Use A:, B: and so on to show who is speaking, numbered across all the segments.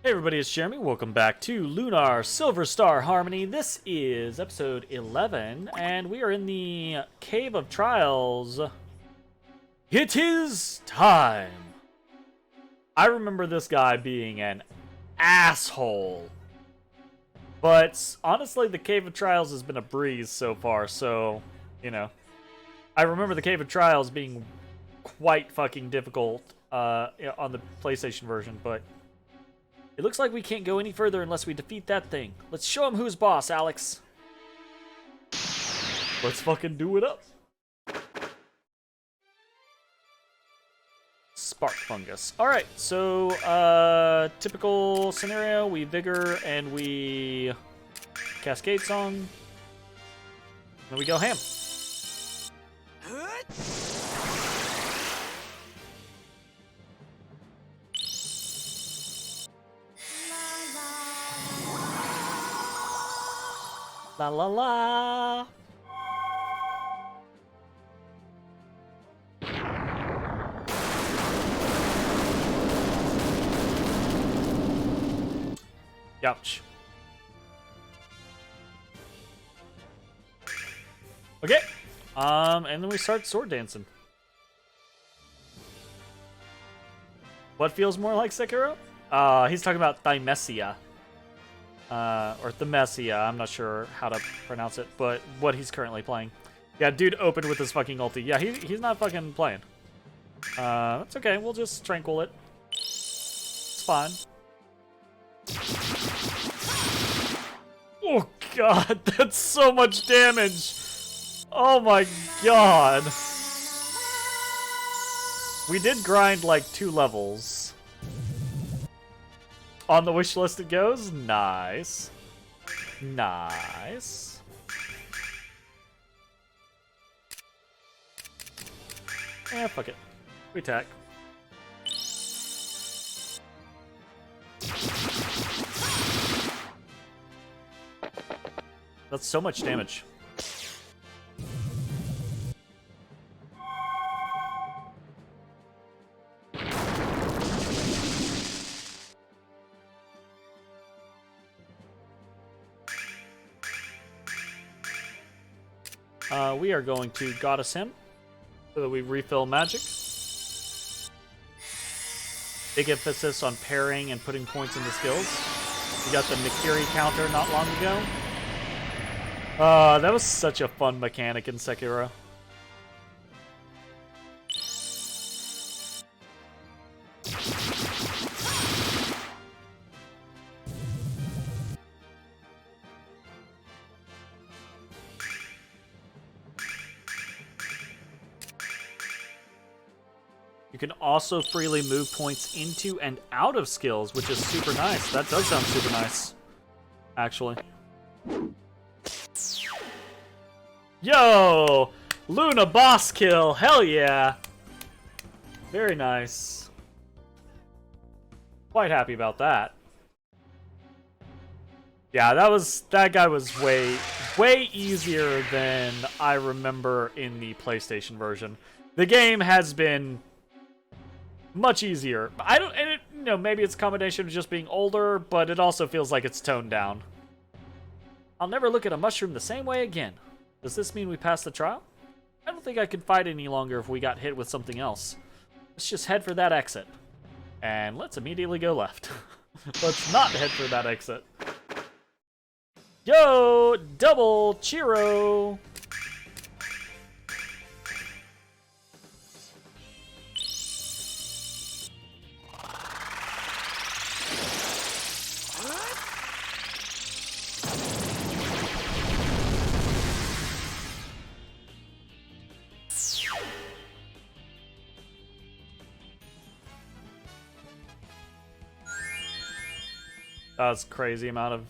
A: Hey everybody, it's Jeremy. Welcome back to Lunar Silver Star Harmony. This is episode 11, and we are in the Cave of Trials. It is time! I remember this guy being an asshole. But honestly, the Cave of Trials has been a breeze so far, so, you know. I remember the Cave of Trials being quite fucking difficult on the PlayStation version, but it looks like we can't go any further unless we defeat that thing. Let's show him who's boss, Alex. Let's fucking do it up. Spark fungus. Alright, so, typical scenario. We vigor and we cascade song. Then we go ham. La la la. Ouch. Okay. And then we start sword dancing. What feels more like Sekiro? He's talking about Thymesia. Or Thymesia, I'm not sure how to pronounce it, but what he's currently playing. Yeah, dude opened with his fucking ulti. Yeah, he's not fucking playing. That's okay, we'll just tranquil it. It's fine. Oh god, that's so much damage! Oh my god! We did grind like 2 levels. On the wish list it goes. Nice. Nice. Eh, fuck it. We attack. That's so much damage. We are going to Goddess him so that we refill magic. Big emphasis on parrying and putting points into skills. We got the Mikiri counter not long ago. That was such a fun mechanic in Sekiro. You can also freely move points into and out of skills, which is super nice. That does sound super nice, actually. Yo! Luna boss kill! Hell yeah! Very nice. Quite happy about that. Yeah, that guy was way easier than I remember in the PlayStation version. The game has been much easier. Maybe it's a combination of just being older, but it also feels like it's toned down. I'll never look at a mushroom the same way again. Does this mean we passed the trial? I don't think I could fight any longer if we got hit with something else. Let's just head for that exit. And let's immediately go left. Let's not head for that exit. Yo! Double Chiro! That's crazy amount of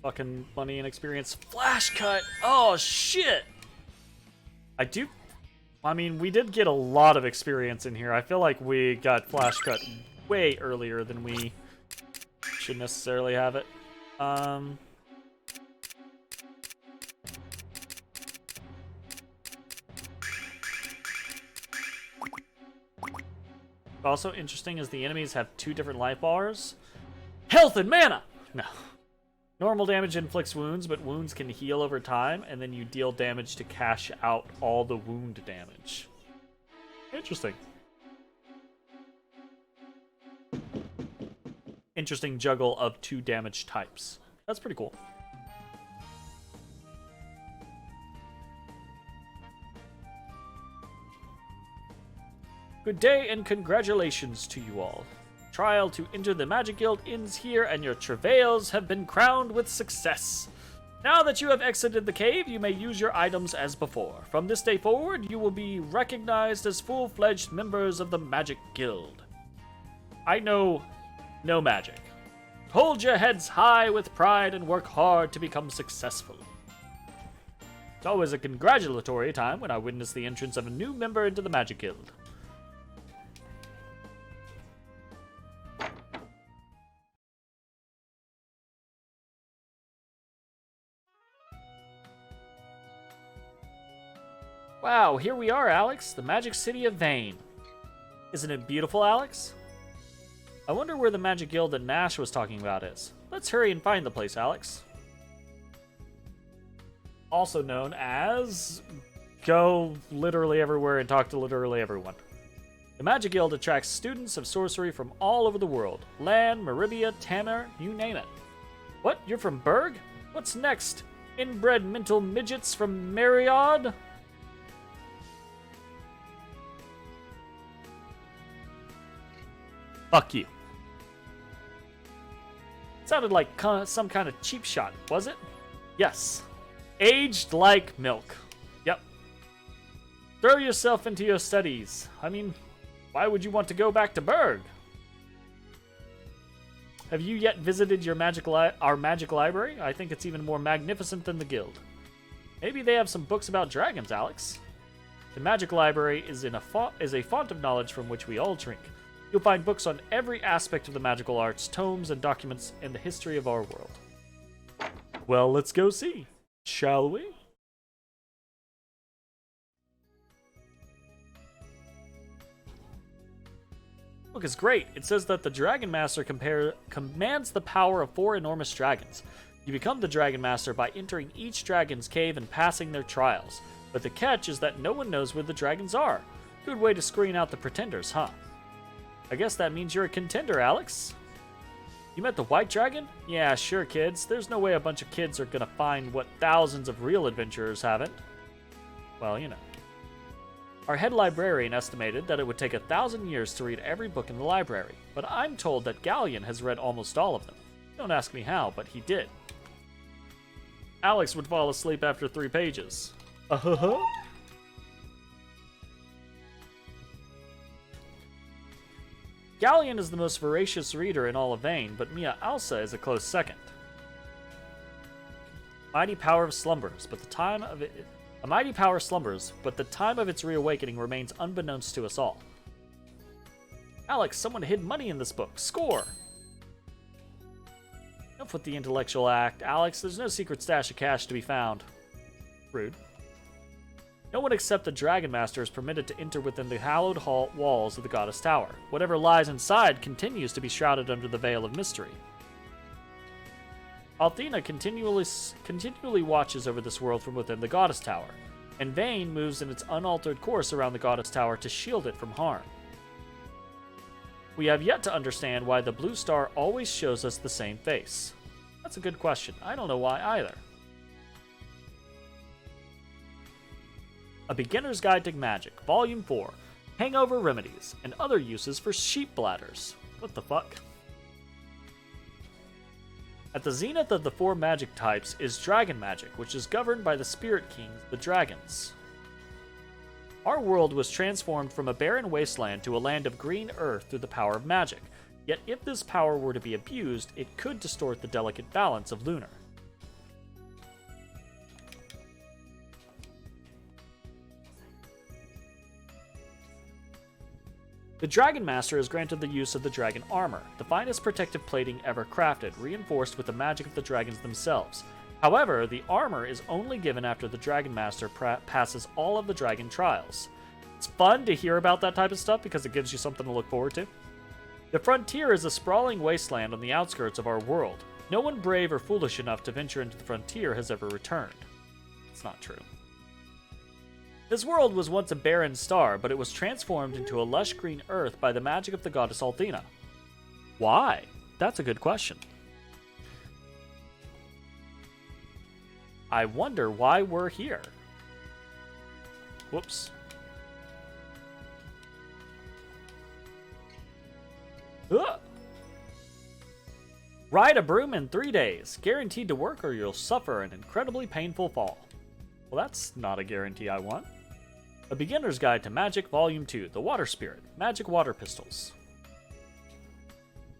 A: fucking money and experience. Flash cut! Oh, shit! I mean, we did get a lot of experience in here. I feel like we got flash cut way earlier than we should necessarily have it. Also interesting is the enemies have 2 different life bars. Health and mana! No. Normal damage inflicts wounds, but wounds can heal over time, and then you deal damage to cash out all the wound damage. Interesting. Interesting juggle of 2 damage types. That's pretty cool. Good day and congratulations to you all. Trial to enter the Magic Guild ends here, and your travails have been crowned with success. Now that you have exited the cave, you may use your items as before. From this day forward, you will be recognized as full-fledged members of the Magic Guild. I know no magic. Hold your heads high with pride and work hard to become successful. It's always a congratulatory time when I witness the entrance of a new member into the Magic Guild. Wow, here we are, Alex, the magic city of Vane. Isn't it beautiful, Alex? I wonder where the Magic Guild that Nash was talking about is. Let's hurry and find the place, Alex. Also known as go literally everywhere and talk to literally everyone. The Magic Guild attracts students of sorcery from all over the world. Land, Maribia, Tamar, you name it. What, you're from Berg? What's next? Inbred mental midgets from Mariod? Fuck you. Sounded like some kind of cheap shot, was it? Yes. Aged like milk. Yep. Throw yourself into your studies. I mean, why would you want to go back to Berg? Have you yet visited your our magic library? I think it's even more magnificent than the guild. Maybe they have some books about dragons, Alex. The magic library is a font of knowledge from which we all drink. You'll find books on every aspect of the magical arts, tomes, and documents in the history of our world. Well, let's go see, shall we? Book is great. It says that the Dragon Master commands the power of 4 enormous dragons. You become the Dragon Master by entering each dragon's cave and passing their trials. But the catch is that no one knows where the dragons are. Good way to screen out the pretenders, huh? I guess that means you're a contender, Alex. You met the White Dragon? Yeah, sure, kids. There's no way a bunch of kids are gonna find what thousands of real adventurers haven't. Well, you know. Our head librarian estimated that it would take 1,000 years to read every book in the library, but I'm told that Galleon has read almost all of them. Don't ask me how, but he did. Alex would fall asleep after 3 pages. Galleon is the most voracious reader in all of Vane, but Mia Alsa is a close second. Mighty power slumbers, but the time of its reawakening remains unbeknownst to us all. Alex, someone hid money in this book. Score! Enough with the intellectual act, Alex. There's no secret stash of cash to be found. Rude. No one except the Dragon Master is permitted to enter within the hallowed walls of the Goddess Tower. Whatever lies inside continues to be shrouded under the veil of mystery. Althena continually watches over this world from within the Goddess Tower, and Vane moves in its unaltered course around the Goddess Tower to shield it from harm. We have yet to understand why the blue star always shows us the same face. That's a good question. I don't know why either. A Beginner's Guide to Magic, Volume 4, Hangover Remedies, and Other Uses for Sheep Bladders. What the fuck? At the zenith of the 4 magic types is Dragon Magic, which is governed by the Spirit Kings, the dragons. Our world was transformed from a barren wasteland to a land of green earth through the power of magic, yet if this power were to be abused, it could distort the delicate balance of Lunar. The Dragon Master is granted the use of the Dragon Armor, the finest protective plating ever crafted, reinforced with the magic of the dragons themselves. However, the armor is only given after the Dragon Master passes all of the dragon trials. It's fun to hear about that type of stuff because it gives you something to look forward to. The frontier is a sprawling wasteland on the outskirts of our world. No one brave or foolish enough to venture into the frontier has ever returned. It's not true. This world was once a barren star, but it was transformed into a lush green earth by the magic of the goddess Althena. Why? That's a good question. I wonder why we're here. Whoops. Ugh. Ride a broom in 3 days. Guaranteed to work or you'll suffer an incredibly painful fall. Well, that's not a guarantee I want. A Beginner's Guide to Magic Volume 2, The Water Spirit, Magic Water Pistols.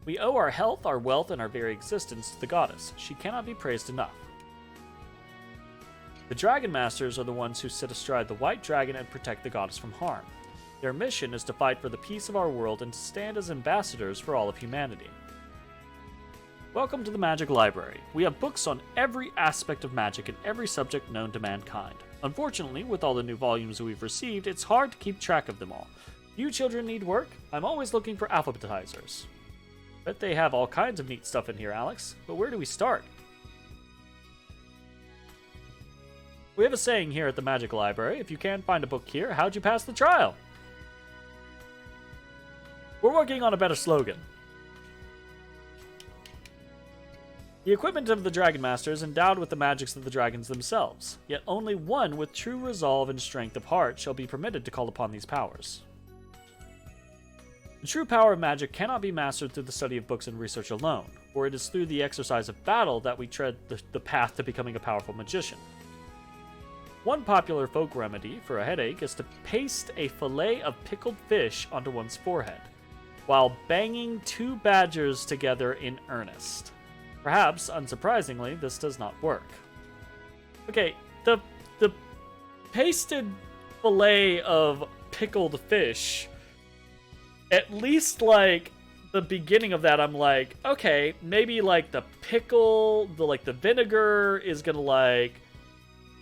A: We owe our health, our wealth, and our very existence to the goddess. She cannot be praised enough. The Dragon Masters are the ones who sit astride the white dragon and protect the goddess from harm. Their mission is to fight for the peace of our world and to stand as ambassadors for all of humanity. Welcome to the Magic Library. We have books on every aspect of magic and every subject known to mankind. Unfortunately, with all the new volumes we've received, it's hard to keep track of them all. You children need work? I'm always looking for alphabetizers. Bet they have all kinds of neat stuff in here, Alex. But where do we start? We have a saying here at the Magic Library, if you can't find a book here, how'd you pass the trial? We're working on a better slogan. The equipment of the Dragon Master is endowed with the magics of the dragons themselves, yet only one with true resolve and strength of heart shall be permitted to call upon these powers. The true power of magic cannot be mastered through the study of books and research alone, for it is through the exercise of battle that we tread the path to becoming a powerful magician. One popular folk remedy for a headache is to paste a fillet of pickled fish onto one's forehead, while banging 2 badgers together in earnest. Perhaps, unsurprisingly, this does not work. Okay, the pasted fillet of pickled fish, at least like the beginning of that, I'm like, okay, maybe like the pickle, the vinegar is gonna like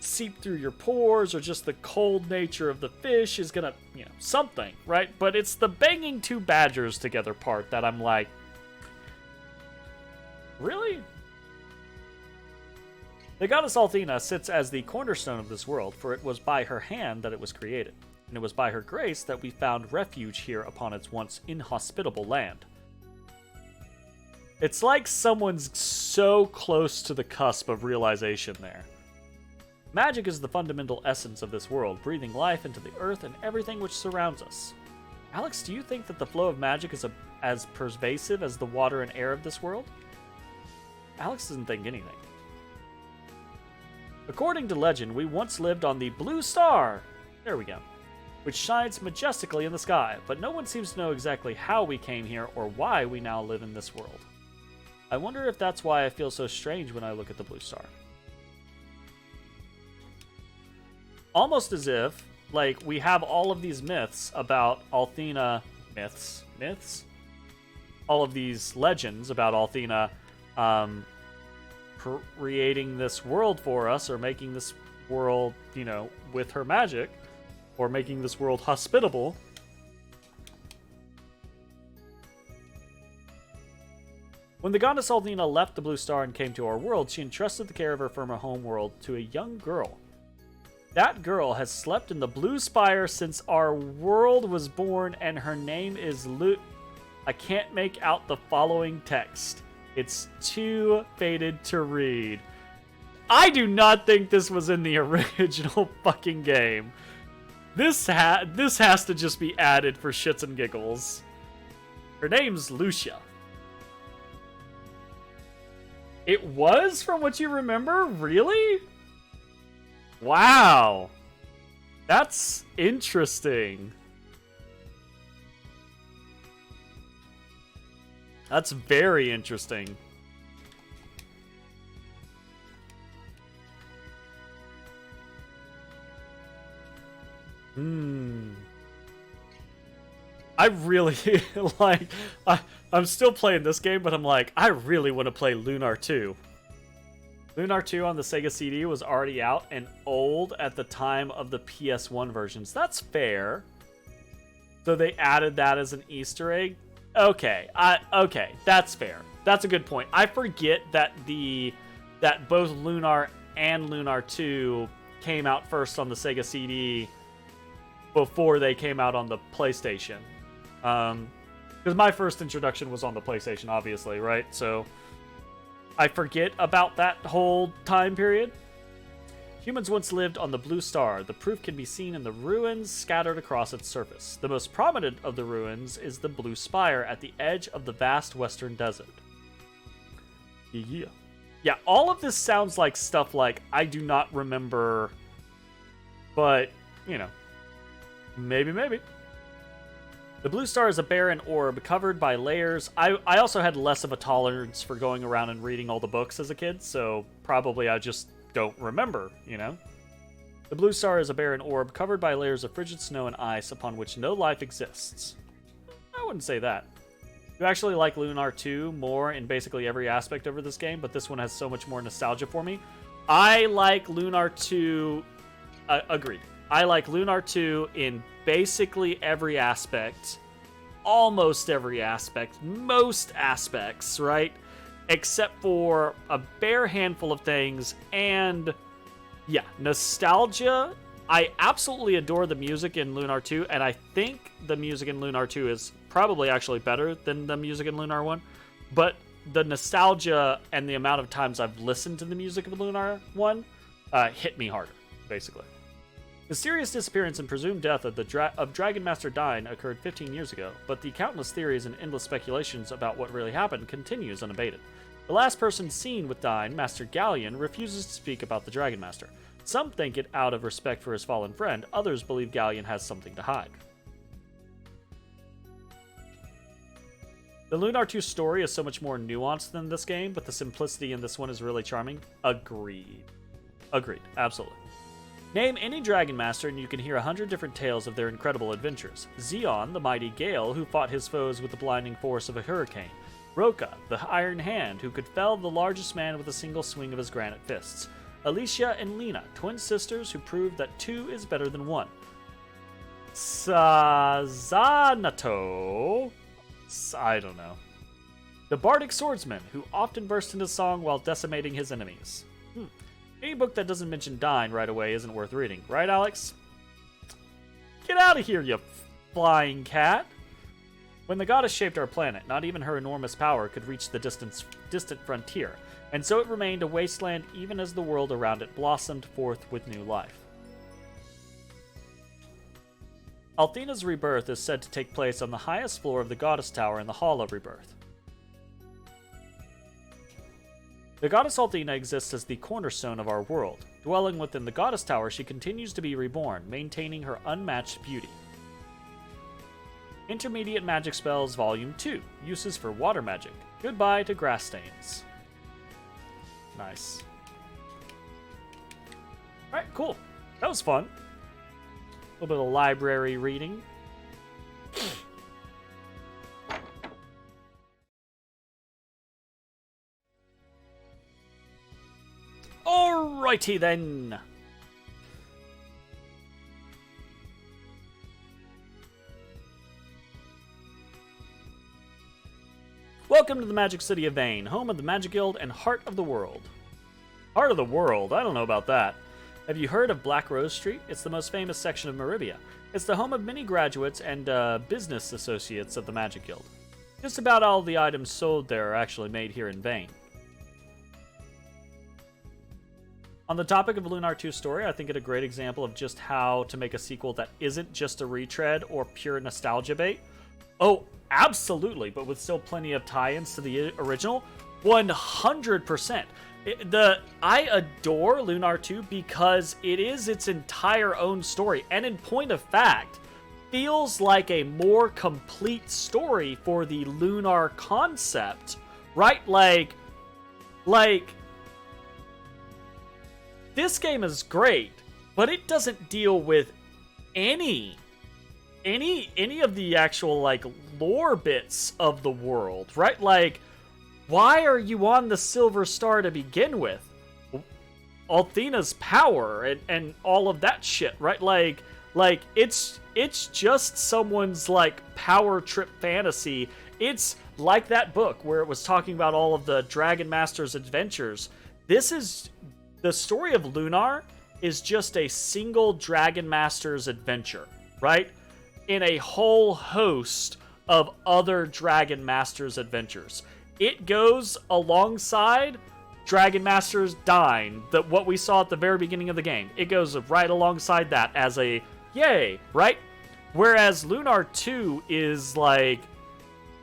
A: seep through your pores, or just the cold nature of the fish is gonna, something, right? But it's the banging 2 badgers together part that I'm like, really? The goddess Althena sits as the cornerstone of this world, for it was by her hand that it was created, and it was by her grace that we found refuge here upon its once inhospitable land. It's like someone's so close to the cusp of realization there. Magic is the fundamental essence of this world, breathing life into the earth and everything which surrounds us. Alex, do you think that the flow of magic is as pervasive as the water and air of this world? Alex doesn't think anything. According to legend, we once lived on the Blue Star, there we go, which shines majestically in the sky, but no one seems to know exactly how we came here or why we now live in this world. I wonder if that's why I feel so strange when I look at the Blue Star. Almost as if, like, we have all of these myths about Althena, myths? All of these legends about Althena, creating this world for us, or making this world, with her magic, or making this world hospitable. When the goddess Althena left the Blue Star and came to our world, she entrusted the care of her former homeworld to a young girl. That girl has slept in the Blue Spire since our world was born, and her name is I can't make out the following text. It's too faded to read. I do not think this was in the original fucking game. This has to just be added for shits and giggles. Her name's Lucia. It was, from what you remember? Really? Wow. That's interesting. That's very interesting. I really, I'm still playing this game, but I'm like, I really want to play Lunar 2. Lunar 2 on the Sega CD was already out and old at the time of the PS1 versions. That's fair. So they added that as an Easter egg. Okay, okay, that's fair. That's a good point. I forget that both Lunar and Lunar 2 came out first on the Sega CD before they came out on the PlayStation. Because my first introduction was on the PlayStation, obviously, right? So I forget about that whole time period. Humans once lived on the blue star. The proof can be seen in the ruins scattered across its surface. The most prominent of the ruins is the Blue Spire at the edge of the vast western desert. Yeah, all of this sounds like stuff like I do not remember, but, you know, maybe. The blue star is a barren orb covered by layers. I also had less of a tolerance for going around and reading all the books as a kid, so probably I just don't remember, you know? The blue star is a barren orb covered by layers of frigid snow and ice upon which no life exists. I wouldn't say that. You actually like Lunar 2 more in basically every aspect over this game, but this one has so much more nostalgia for me. I like Lunar 2... agreed. I like Lunar 2 in basically every aspect. Almost every aspect. Most aspects, right? Except for a bare handful of things, and yeah, nostalgia. I absolutely adore the music in Lunar 2, and I think the music in Lunar 2 is probably actually better than the music in Lunar 1, but the nostalgia and the amount of times I've listened to the music of Lunar 1 hit me harder, basically. The mysterious disappearance and presumed death of Dragon Master Dine occurred 15 years ago, but the countless theories and endless speculations about what really happened continues unabated. The last person seen with Dine, Master Galleon, refuses to speak about the Dragon Master. Some think it out of respect for his fallen friend, others believe Galleon has something to hide. The Lunar 2 story is so much more nuanced than this game, but the simplicity in this one is really charming. Agreed. Absolutely. Name any Dragon Master and you can hear 100 different tales of their incredible adventures. Zeon, the mighty Gale, who fought his foes with the blinding force of a hurricane. Roka, the Iron Hand, who could fell the largest man with a single swing of his granite fists. Alicia and Lena, twin sisters who proved that 2 is better than 1. Sazanato, I don't know. The Bardic Swordsman, who often burst into song while decimating his enemies. Any book that doesn't mention Dine right away isn't worth reading, right, Alex? Get out of here, you flying cat! When the goddess shaped our planet, not even her enormous power could reach the distant frontier, and so it remained a wasteland even as the world around it blossomed forth with new life. Althena's rebirth is said to take place on the highest floor of the Goddess Tower in the Hall of Rebirth. The goddess Althena exists as the cornerstone of our world. Dwelling within the Goddess Tower, she continues to be reborn, maintaining her unmatched beauty. Intermediate Magic Spells Volume 2. Uses for Water Magic. Goodbye to Grass Stains. Nice. Alright, cool. That was fun. A little bit of library reading. Alrighty then. Welcome to the Magic City of Vane, home of the Magic Guild and heart of the world. Heart of the world? I don't know about that. Have you heard of Black Rose Street? It's the most famous section of Meribia. It's the home of many graduates and business associates of the Magic Guild. Just about all the items sold there are actually made here in Vane. On the topic of Lunar 2 story, I think it a great example of just how to make a sequel that isn't just a retread or pure nostalgia bait. Oh, absolutely, but with still plenty of tie-ins to the original. 100%. I adore Lunar 2 because it is its entire own story, and in point of fact, feels like a more complete story for the Lunar concept, right? Like, this game is great, but it doesn't deal with any of the actual, like, lore bits of the world, right? Like, why are you on the Silver Star to begin with? Althena's power and all of that shit, right? Like, Like, it's just someone's, like, power trip fantasy. It's like that book where it was talking about all of the Dragon Master's adventures. This is... The story of Lunar is just a single Dragon Master's adventure, right? In a whole host of other Dragon Master's adventures. It goes alongside Dragon Master's Dine, what we saw at the very beginning of the game. It goes right alongside that as a yay, right? Whereas Lunar 2 is like,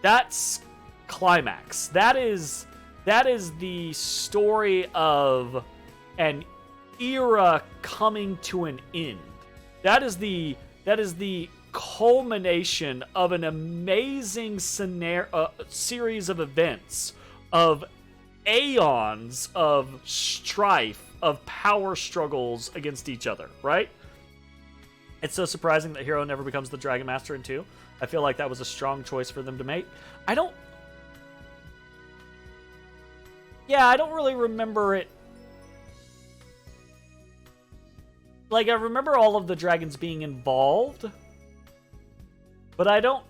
A: that's climax. That is the story of an era coming to an end. That is the culmination of an amazing series of events, of aeons of strife, of power struggles against each other, right? It's so surprising that Hero never becomes the Dragon Master in 2. I feel like that was a strong choice for them to make. I don't really remember it. Like, I remember all of the dragons being involved, but I don't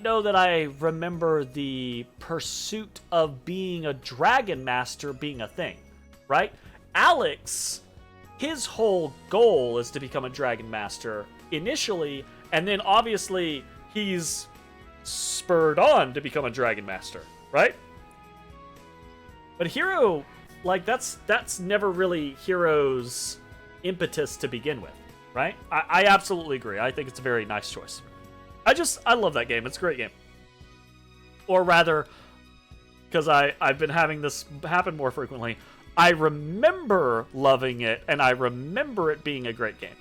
A: know that I remember the pursuit of being a Dragon Master being a thing, right? Alex, his whole goal is to become a Dragon Master initially, and then obviously he's spurred on to become a Dragon Master, right? But Hero, like, that's never really Hero's impetus to begin with, right? I absolutely agree. I think it's a very nice choice. I love that game. It's a great game. Or rather, because I've been having this happen more frequently, I remember loving it, and I remember it being a great game.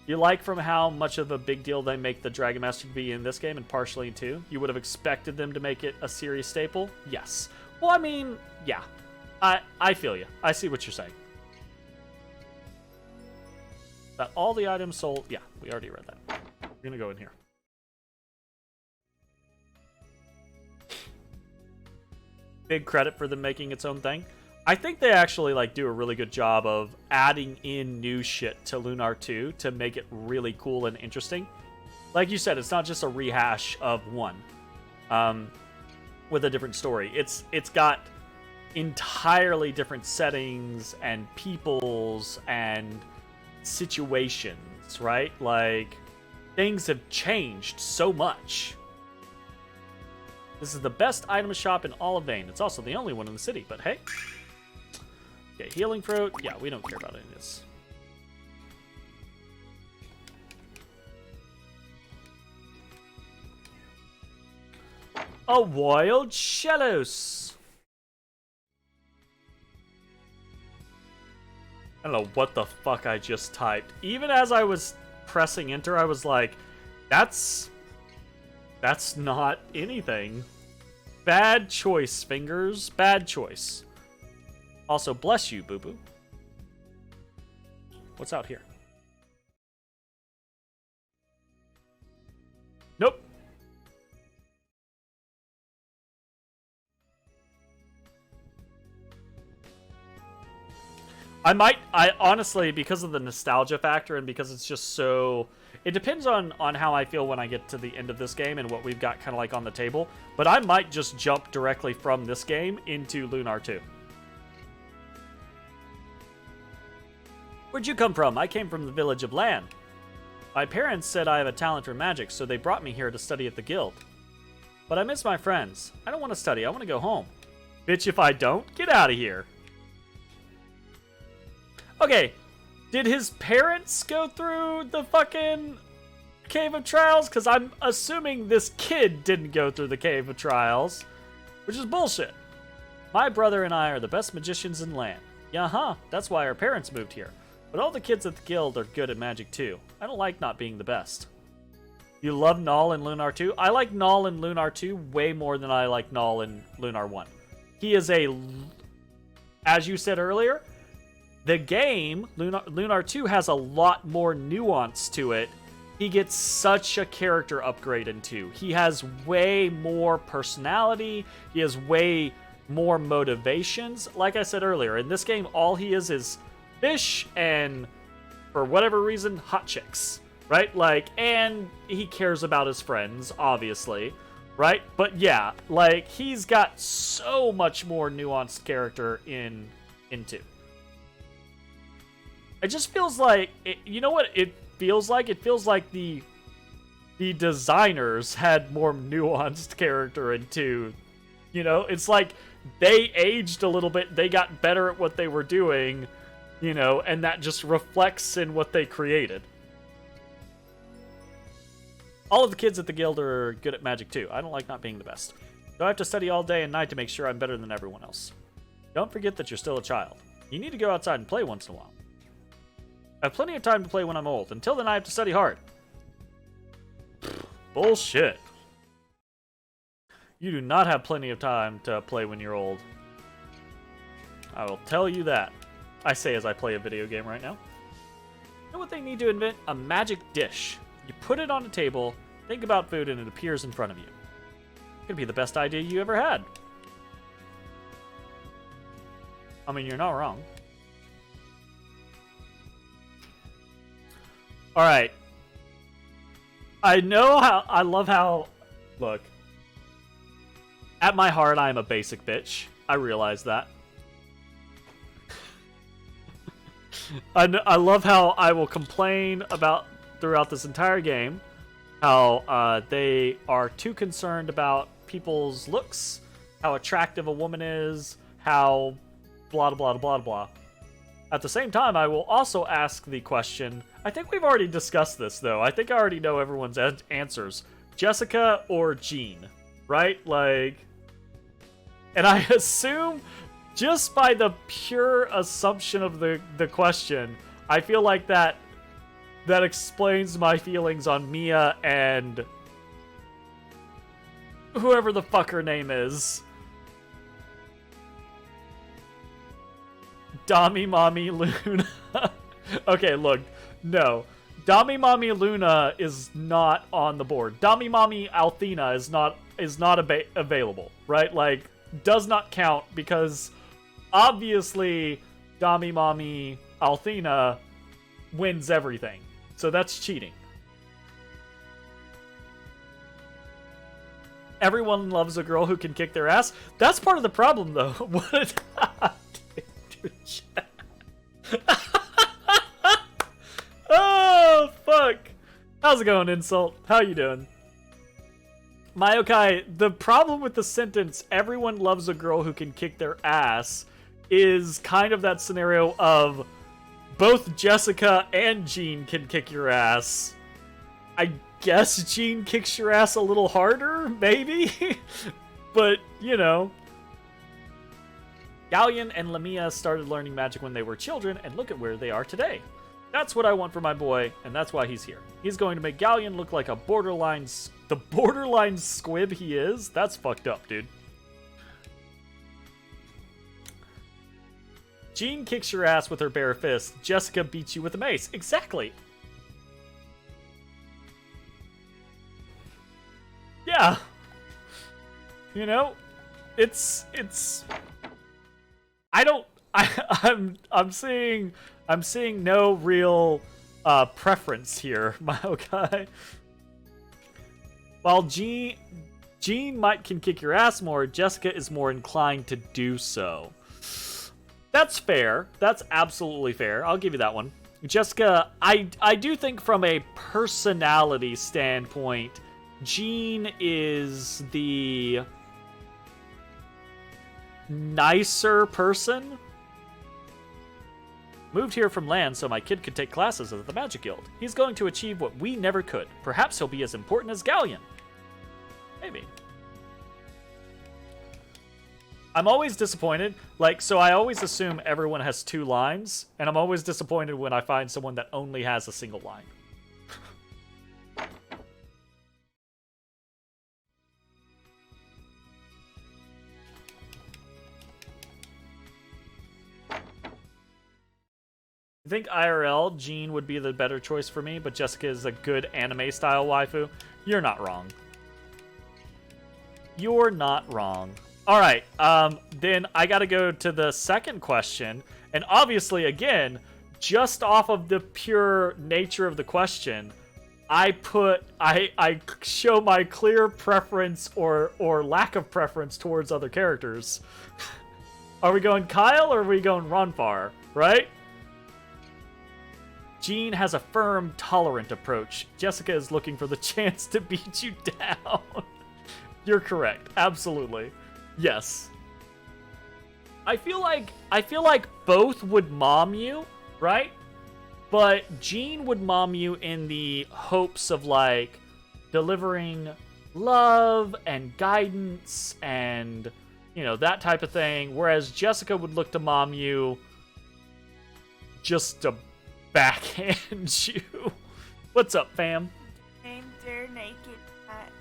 A: You like from how much of a big deal they make the Dragon Master to be in this game and partially in 2? You would have expected them to make it a series staple? Yes. Well, I mean, yeah. I feel you. I see what you're saying. That all the items sold... Yeah, we already read that. We're gonna go in here. Big credit for them making its own thing. I think they actually like do a really good job of adding in new shit to Lunar 2 to make it really cool and interesting. Like you said, it's not just a rehash of 1 with a different story. It's got entirely different settings and peoples and situations, right? Like, things have changed so much. This is the best item shop in all of Vane. It's also the only one in the city, but hey. Okay, healing fruit. Yeah, we don't care about any of this. A wild Shellos. I don't know what the fuck I just typed. Even as I was pressing enter, I was like, that's not anything. Bad choice, fingers. Bad choice. Also, bless you, boo-boo. What's out here? Nope. I honestly, because of the nostalgia factor and because it's just so... It depends on how I feel when I get to the end of this game and what we've got kind of like on the table. But I might just jump directly from this game into Lunar 2. Where'd you come from? I came from the village of Lan. My parents said I have a talent for magic, so they brought me here to study at the guild. But I miss my friends. I don't want to study. I want to go home. Bitch, if I don't, get out of here. Okay, did his parents go through the fucking Cave of Trials? Because I'm assuming this kid didn't go through the Cave of Trials, which is bullshit. My brother and I are the best magicians in Lan. Yeah, that's why our parents moved here. But all the kids at the guild are good at magic too. I don't like not being the best. You love Null in Lunar 2? I like Null in Lunar 2 way more than I like Null in Lunar 1. He is a... As you said earlier, the game, Lunar 2, has a lot more nuance to it. He gets such a character upgrade in 2. He has way more personality. He has way more motivations. Like I said earlier, in this game, all he is fish and for whatever reason, hot chicks, right? Like, and he cares about his friends, obviously, right? But yeah, like, he's got so much more nuanced character in 2. It just feels like, you know what it feels like? It feels like the designers had more nuanced character in 2. You know, it's like they aged a little bit, they got better at what they were doing, you know, and that just reflects in what they created. All of the kids at the guild are good at magic too. I don't like not being the best. So I have to study all day and night to make sure I'm better than everyone else. Don't forget that you're still a child. You need to go outside and play once in a while. I have plenty of time to play when I'm old. Until then, I have to study hard. Bullshit. You do not have plenty of time to play when you're old. I will tell you that. I say as I play a video game right now. You know what they need to invent? A magic dish. You put it on a table, think about food, and it appears in front of you. It could be the best idea you ever had. I mean, you're not wrong. Alright. I love how, look. At my heart, I am a basic bitch. I realize that. I love how I will complain about throughout this entire game how they are too concerned about people's looks, how attractive a woman is, how blah blah blah blah. At the same time, I will also ask the question. I think we've already discussed this though. I think I already know everyone's answers. Jessica or Jean, right? Like, and I assume, just by the pure assumption of the question, I feel like that explains my feelings on Mia and whoever the fuck her name is. Dami Mommy Luna. Okay, look. No. Dami Mommy Luna is not on the board. Dami Mommy Althena is not available, right? Like, does not count because obviously Dami Mommy Althena wins everything. So that's cheating. Everyone loves a girl who can kick their ass. That's part of the problem, though. What? Oh, fuck. How's it going, Insult? How you doing? Mayokai, the problem with the sentence, everyone loves a girl who can kick their ass, is kind of that scenario of both Jessica and Jean can kick your ass. I guess Jean kicks your ass a little harder, maybe? But, you know. Galleon and Lamia started learning magic when they were children, and look at where they are today. That's what I want for my boy, and that's why he's here. He's going to make Galleon look like the borderline squib he is. That's fucked up, dude. Jean kicks your ass with her bare fist. Jessica beats you with a mace. Exactly. Yeah. You know, it's I'm seeing no real preference here, Mayokai. While Jean can kick your ass more, Jessica is more inclined to do so. That's fair. That's absolutely fair. I'll give you that one. Jessica, I do think from a personality standpoint, Jean is the nicer person. Moved here from land so my kid could take classes at the Magic Guild. He's going to achieve what we never could. Perhaps he'll be as important as Galleon. Maybe. I'm always disappointed. Like, so I always assume everyone has 2 lines, and I'm always disappointed when I find someone that only has a single line. I think IRL, Jean would be the better choice for me, but Jessica is a good anime-style waifu. You're not wrong. You're not wrong. Alright, then I gotta go to the second question. And obviously, again, just off of the pure nature of the question, I show my clear preference or lack of preference towards other characters. Are we going Kyle or are we going Ronfar, right? Jean has a firm, tolerant approach. Jessica is looking for the chance to beat you down. You're correct. Absolutely. Yes. I feel like both would mom you, right? But Jean would mom you in the hopes of, like, delivering love and guidance and, you know, that type of thing. Whereas Jessica would look to mom you just to backhand you. What's up, fam?
B: Named their naked cat.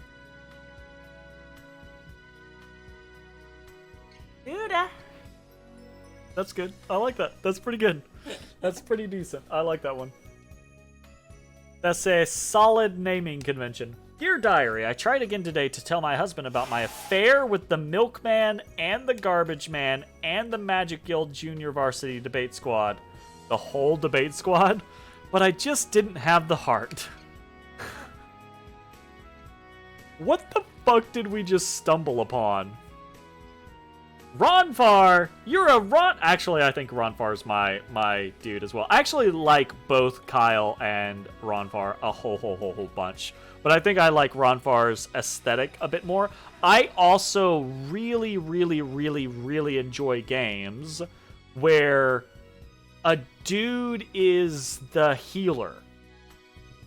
B: Duda.
A: That's good. I like that. That's pretty good. That's pretty decent. I like that one. That's a solid naming convention. Dear Diary, I tried again today to tell my husband about my affair with the Milkman and the Garbage Man and the Magic Guild Junior Varsity Debate Squad. The whole debate squad? But I just didn't have the heart. What the fuck did we just stumble upon? Ronfar! You're a Ron... Actually, I think Ronfar's my dude as well. I actually like both Kyle and Ronfar a whole bunch. But I think I like Ronfar's aesthetic a bit more. I also really enjoy games where a dude is the healer.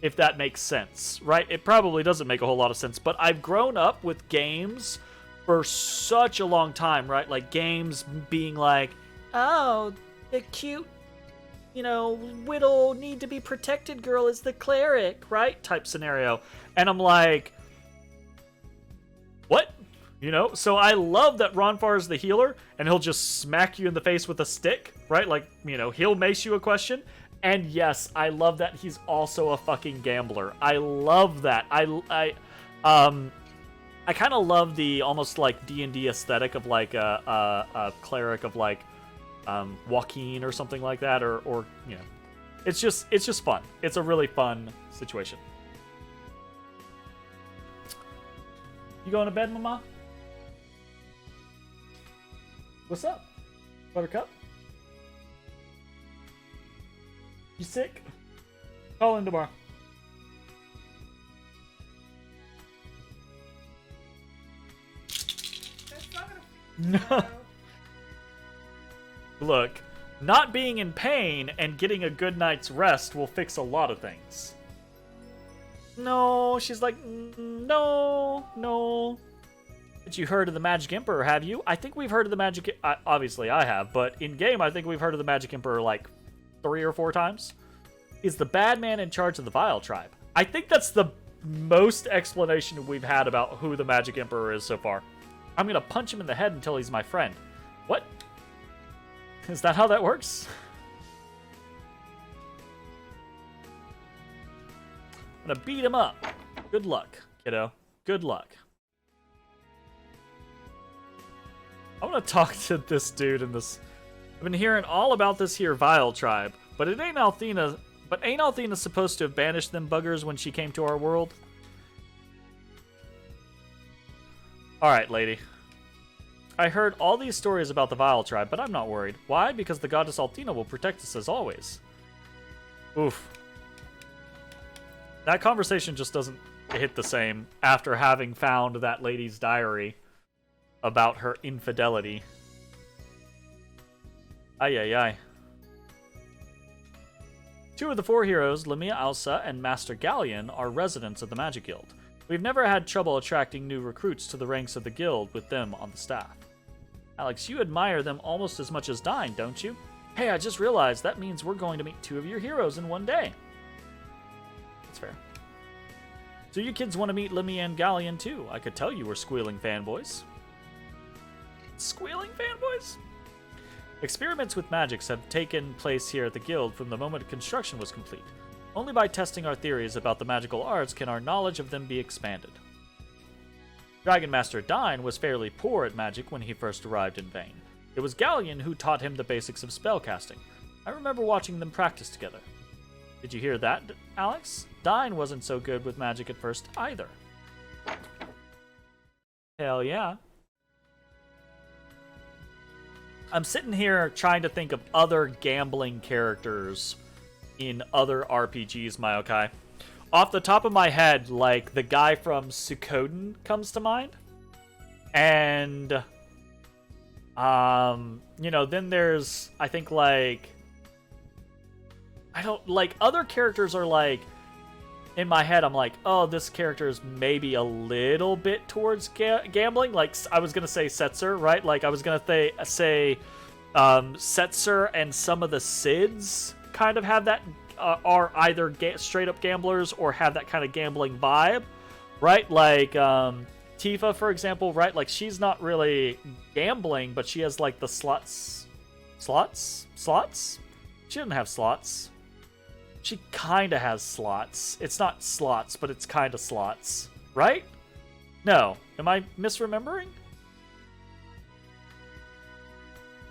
A: If that makes sense, right? It probably doesn't make a whole lot of sense, but I've grown up with games for such a long time, right? Like games being like, oh, the cute, you know, little need to be protected girl is the cleric, right? Type scenario. And I'm like, what? You know? So I love that Ronfar is the healer and he'll just smack you in the face with a stick, right? Like, you know, he'll mace you a question. And yes, I love that he's also a fucking gambler. I love that. I kind of love the almost like D&D aesthetic of like a cleric of like Joaquin or something like that, or you know, it's just fun. It's a really fun situation. You going to bed, Mama? What's up, Buttercup? You sick? Call in tomorrow. No. Look, not being in pain and getting a good night's rest will fix a lot of things. No, she's like, no. But you heard of the Magic Emperor, have you? I think we've heard of the Magic... obviously, I have, but in-game, I think we've heard of the Magic Emperor, like, 3 or 4 times. He's the bad man in charge of the Vile Tribe. I think that's the most explanation we've had about who the Magic Emperor is so far. I'm gonna punch him in the head until he's my friend. What? Is that how that works? I'm gonna beat him up. Good luck, kiddo. Good luck. I want to talk to this dude in this... I've been hearing all about this here Vile Tribe, but it ain't Althena... But ain't Althena supposed to have banished them buggers when she came to our world? Alright, lady. I heard all these stories about the Vile Tribe, but I'm not worried. Why? Because the goddess Althena will protect us as always. Oof. That conversation just doesn't hit the same after having found that lady's diary about her infidelity. Ay. 2 of the 4 heroes, Lamia Alsa and Master Galleon, are residents of the Magic Guild. We've never had trouble attracting new recruits to the ranks of the guild with them on the staff. Alex, you admire them almost as much as Dine, don't you? Hey, I just realized that means we're going to meet 2 of your heroes in one day. That's fair. So you kids want to meet Lamia and Galleon too? I could tell you were squealing fanboys. Squealing fanboys? Experiments with magics have taken place here at the guild from the moment construction was complete. Only by testing our theories about the magical arts can our knowledge of them be expanded. Dragon Master Dine was fairly poor at magic when he first arrived in Vane. It was Galleon who taught him the basics of spellcasting. I remember watching them practice together. Did you hear that, Alex? Dine wasn't so good with magic at first either. Hell yeah. I'm sitting here trying to think of other gambling characters in other RPGs, Mayokai. Off the top of my head, like, the guy from Suikoden comes to mind. And, you know, then there's, I think, like, other characters are, like, in my head, I'm like, oh, this character is maybe a little bit towards gambling. Like, I was going to say Setzer, right? Like, I was going to say Setzer and some of the Sids kind of have that, are either straight up gamblers or have that kind of gambling vibe, right? Like, Tifa, for example, right? Like, she's not really gambling, but she has, like, the slots? She doesn't have slots. She kind of has slots. It's not slots, but it's kind of slots. Right? No. Am I misremembering?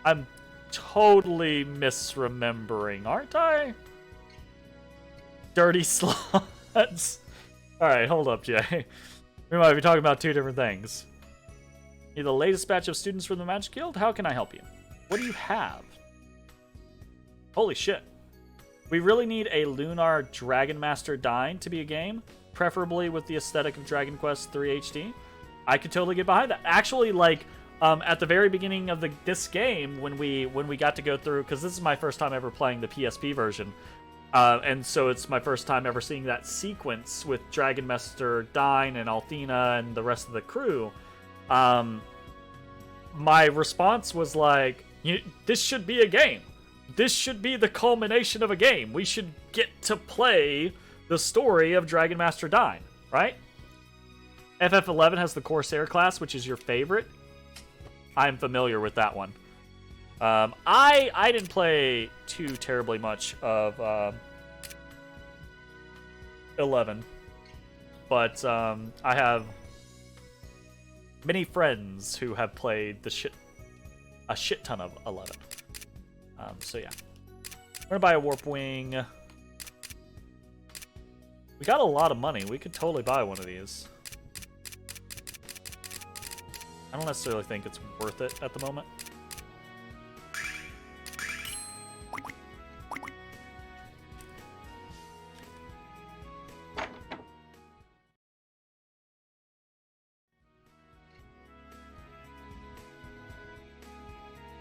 A: I'm totally misremembering, aren't I? Dirty slots. Alright, hold up, Jay. We might be talking about two different things. You're the latest batch of students from the Magic Guild? How can I help you? What do you have? Holy shit. We really need a Lunar Dragon Master Dine to be a game, preferably with the aesthetic of Dragon Quest III HD. I could totally get behind that. Actually, like, at the very beginning of this game, when we got to go through, because this is my first time ever playing the PSP version, and so it's my first time ever seeing that sequence with Dragon Master Dine and Althena and the rest of the crew. My response was like, this should be a game. This should be the culmination of a game. We should get to play the story of Dragon Master Dine, right? FF11 has the Corsair class, which is your favorite. I'm familiar with that one. I didn't play too terribly much of 11, but I have many friends who have played a shit ton of 11. So yeah, we're gonna buy a Warp Wing. We got a lot of money. We could totally buy one of these. I don't necessarily think it's worth it at the moment.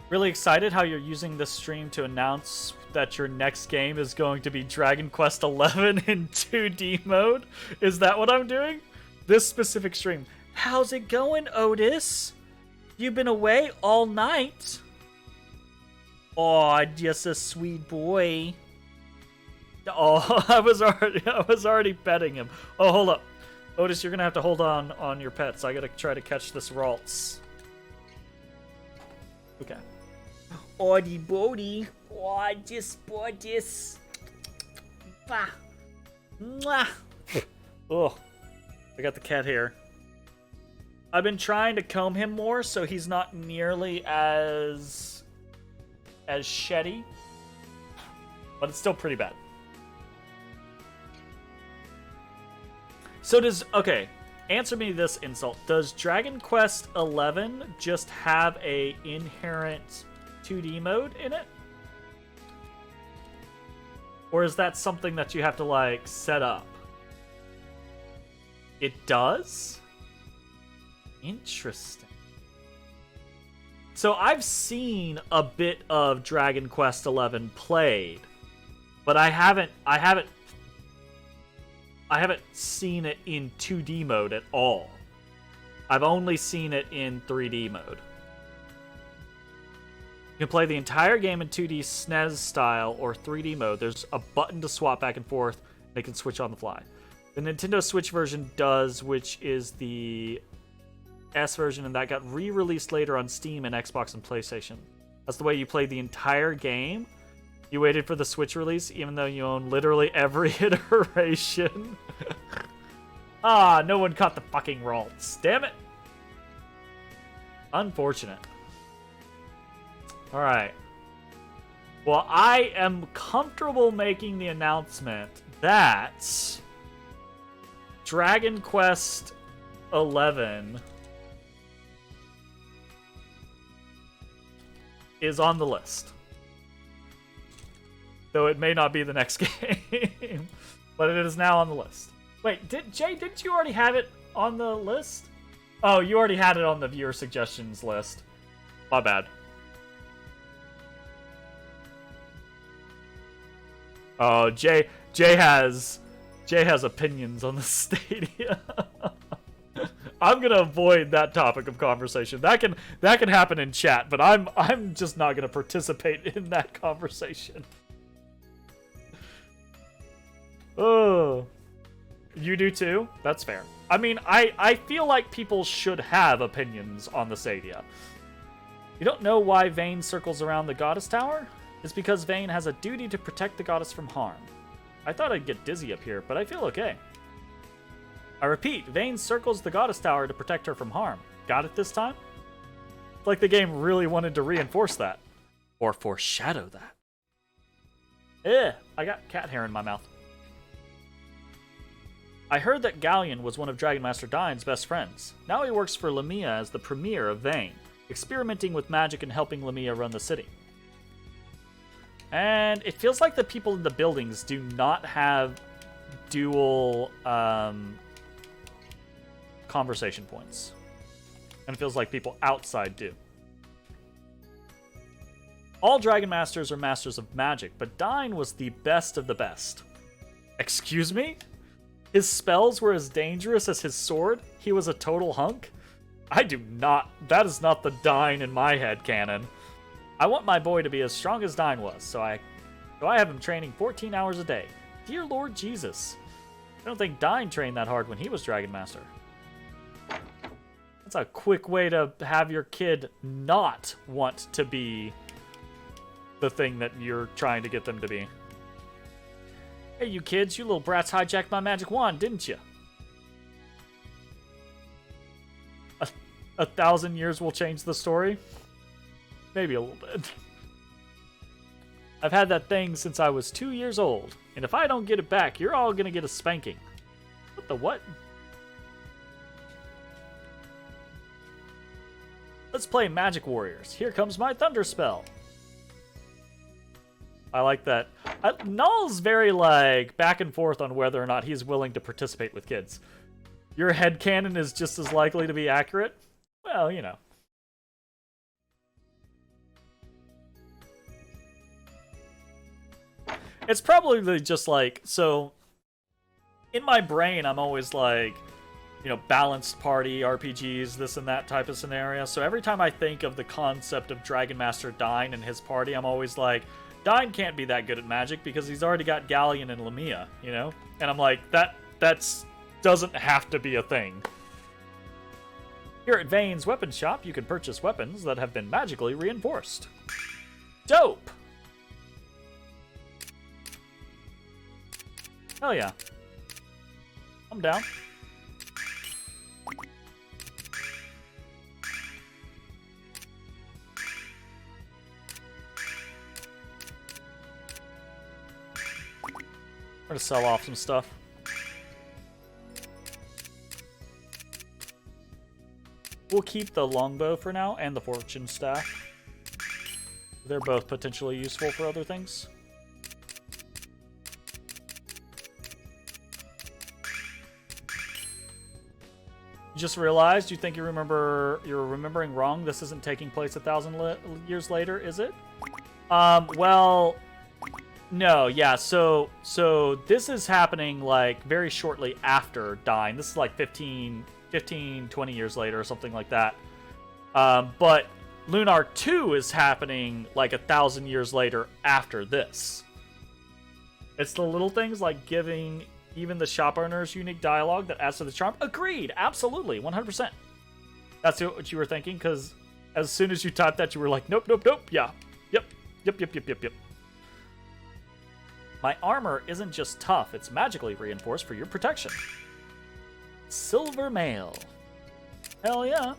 A: Really excited how you're using this stream to announce that your next game is going to be Dragon Quest XI in 2D mode? Is that what I'm doing? This specific stream. How's it going, Otis? You've been away all night. Aw, just a sweet boy. Oh, I was already petting him. Oh, hold up. Otis, you're gonna have to hold on your pets. I gotta try to catch this Ralts. Okay. Oddy Bodie. Oh, I just bought this. Bah. Mwah. Oh, I got the cat hair. I've been trying to comb him more so he's not nearly as sheddy, but it's still pretty bad. So okay, answer me this insult. Does Dragon Quest XI just have a inherent 2D mode in it? Or is that something that you have to, like, set up? It does? Interesting. So I've seen a bit of Dragon Quest XI played, but I haven't seen it in 2D mode at all. I've only seen it in 3D mode. You can play the entire game in 2D SNES style or 3D mode. There's a button to swap back and forth. They can switch on the fly. The Nintendo Switch version does, which is the S version, and that got re-released later on Steam and Xbox and PlayStation. That's the way you played the entire game. You waited for the Switch release, even though you own literally every iteration. Ah, no one caught the fucking Ralts. Damn it. Unfortunate. Alright. Well, I am comfortable making the announcement that Dragon Quest 11 is on the list. Though it may not be the next game, but it is now on the list. Wait, didn't you already have it on the list? Oh, you already had it on the viewer suggestions list. My bad. Oh, Jay has opinions on the Stadia. I'm gonna avoid that topic of conversation. That can happen in chat, but I'm just not gonna participate in that conversation. Oh, you do too? That's fair. I mean, I feel like people should have opinions on the Stadia. You don't know why Vayne circles around the Goddess Tower? It's because Vayne has a duty to protect the goddess from harm. I thought I'd get dizzy up here, but I feel okay. I repeat, Vayne circles the Goddess Tower to protect her from harm. Got it this time? It's like the game really wanted to reinforce that. Or foreshadow that. I got cat hair in my mouth. I heard that Galleon was one of Dragon Master Dine's best friends. Now he works for Lamia as the premier of Vayne, experimenting with magic and helping Lamia run the city. And it feels like the people in the buildings do not have dual conversation points. And it feels like people outside do. All Dragon Masters are masters of magic, but Dine was the best of the best. Excuse me? His spells were as dangerous as his sword? He was a total hunk? That is not the Dine in my head canon. I want my boy to be as strong as Dine was, so I have him training 14 hours a day. Dear Lord Jesus. I don't think Dine trained that hard when he was Dragon Master. That's a quick way to have your kid not want to be the thing that you're trying to get them to be. Hey, you kids, you little brats hijacked my magic wand, didn't you? 1,000 years will change the story? Maybe a little bit. I've had that thing since I was 2 years old, and if I don't get it back, you're all gonna get a spanking. What the what? Let's play Magic Warriors. Here comes my Thunder Spell. I like that. Null's very, like, back and forth on whether or not he's willing to participate with kids. Your headcanon is just as likely to be accurate? Well, you know. It's probably just like, so in my brain, I'm always like, you know, balanced party, RPGs, this and that type of scenario. So every time I think of the concept of Dragon Master Dine and his party, I'm always like, Dine can't be that good at magic because he's already got Galleon and Lamia, you know? And I'm like, that doesn't have to be a thing. Here at Vayne's Weapon Shop, you can purchase weapons that have been magically reinforced. Dope! Hell yeah. I'm down. We're gonna sell off some stuff. We'll keep the longbow for now and the fortune staff. They're both potentially useful for other things. You just realized you think you're remembering wrong. This isn't taking place 1,000 years later, is it? Well, no, yeah, so this is happening, like, very shortly after Dine. This is, like, 15, 20 years later or something like that. But Lunar 2 is happening, like, 1,000 years later after this. It's the little things, like giving even the shop owners unique dialogue that adds to the charm. Agreed, absolutely, 100%. That's what you were thinking, because as soon as you typed that, you were like, nope, nope, nope, yeah, yep. My armor isn't just tough, it's magically reinforced for your protection. Silver mail. Hell yeah.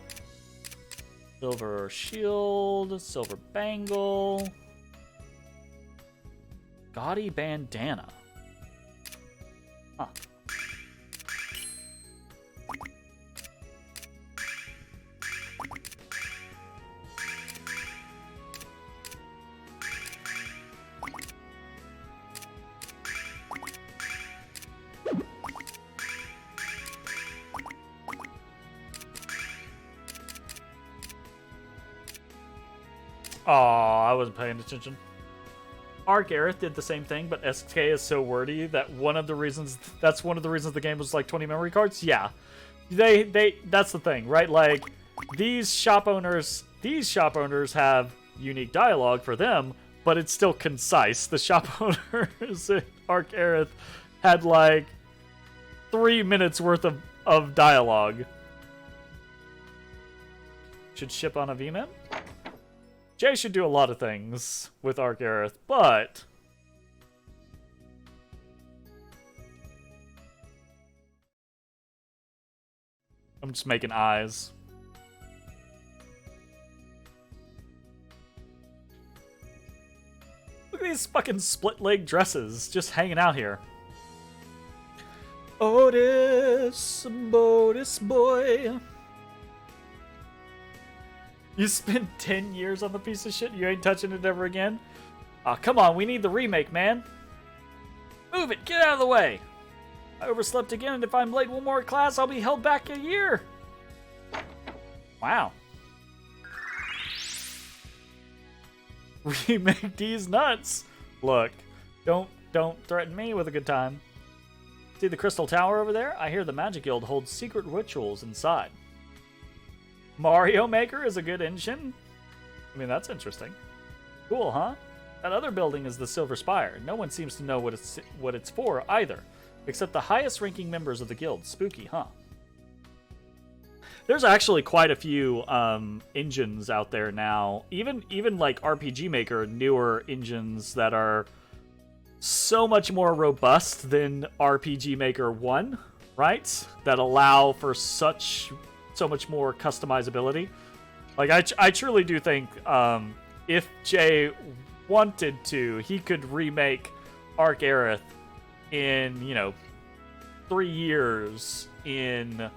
A: Silver shield, silver bangle. Gaudy bandana. Huh. Aw, I wasn't paying attention. Arc Aerith did the same thing, but SK is so wordy that that's one of the reasons the game was like 20 memory cards. Yeah. That's the thing, right? Like these shop owners have unique dialogue for them, but it's still concise. The shop owners at Arc Aerith had like 3 minutes worth of dialogue. Should ship on a VMAN? Jay should do a lot of things with Arc Aerith, but I'm just making eyes. Look at these fucking split-leg dresses just hanging out here. Otis boy. You spent 10 years on the piece of shit, you ain't touching it ever again? Aw, come on, we need the remake, man. Move it, get out of the way. I overslept again, and if I'm late one more class, I'll be held back a year. Wow. Remake these nuts. Look, don't threaten me with a good time. See the crystal tower over there? I hear the Magic Guild holds secret rituals inside. Mario Maker is a good engine? I mean, that's interesting. Cool, huh? That other building is the Silver Spire. No one seems to know what it's for either, except the highest-ranking members of the guild. Spooky, huh? There's actually quite a few engines out there now. Even like RPG Maker, newer engines that are so much more robust than RPG Maker 1, right? That allow for so much more customizability. Like I truly do think if Jay wanted to, he could remake Arc Aerith in 3 years in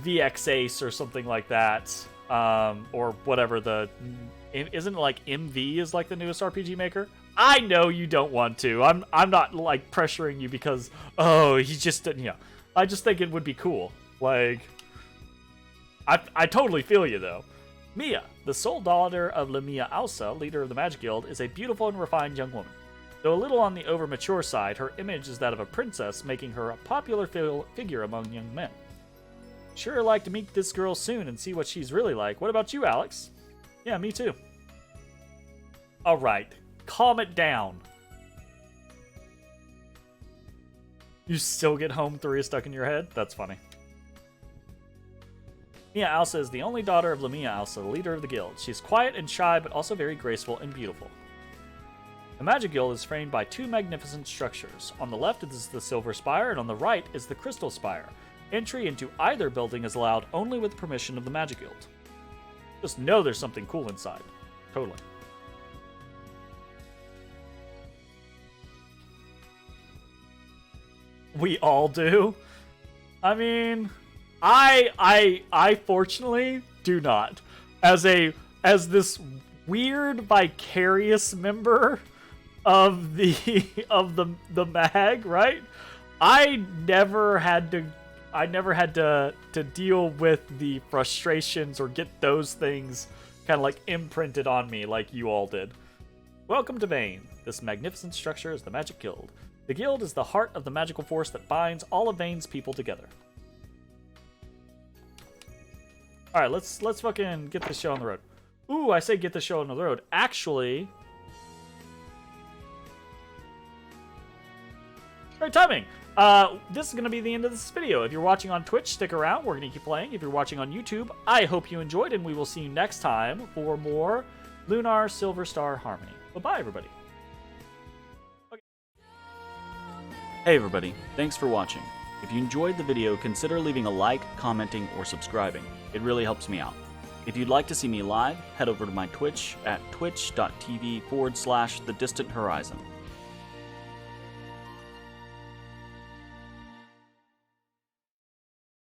A: VX Ace or something like that, or whatever isn't it like MV is like the newest RPG Maker? I know you don't want to. I'm not like pressuring you because he just didn't. I just think it would be cool. Like. I totally feel you, though. Mia, the sole daughter of Lamia Alsa, leader of the Magic Guild, is a beautiful and refined young woman. Though a little on the over-mature side, her image is that of a princess, making her a popular figure among young men. Sure like to meet this girl soon and see what she's really like. What about you, Alex? Yeah, me too. Alright, calm it down. You still get home 3 stuck in your head? That's funny. Mia Alsa is the only daughter of Lamia Alsa, the leader of the guild. She's quiet and shy, but also very graceful and beautiful. The Magic Guild is framed by 2 magnificent structures. On the left is the Silver Spire, and on the right is the Crystal Spire. Entry into either building is allowed only with permission of the Magic Guild. Just know there's something cool inside. Totally. We all do? I mean... I fortunately do not. As this weird vicarious member of the mag, right? I never had to deal with the frustrations or get those things kind of like imprinted on me like you all did. Welcome to Vane. This magnificent structure is the Magic Guild. The guild is the heart of the magical force that binds all of Vane's people together. Alright, let's fucking get this show on the road. Ooh, I say get the show on the road. Actually... Great timing! This is going to be the end of this video. If you're watching on Twitch, stick around. We're going to keep playing. If you're watching on YouTube, I hope you enjoyed, and we will see you next time for more Lunar Silver Star Harmony. Bye-bye, everybody. Okay. Hey, everybody. Thanks for watching. If you enjoyed the video, consider leaving a like, commenting, or subscribing. It really helps me out. If you'd like to see me live, head over to my Twitch at twitch.tv/thedistanthorizon.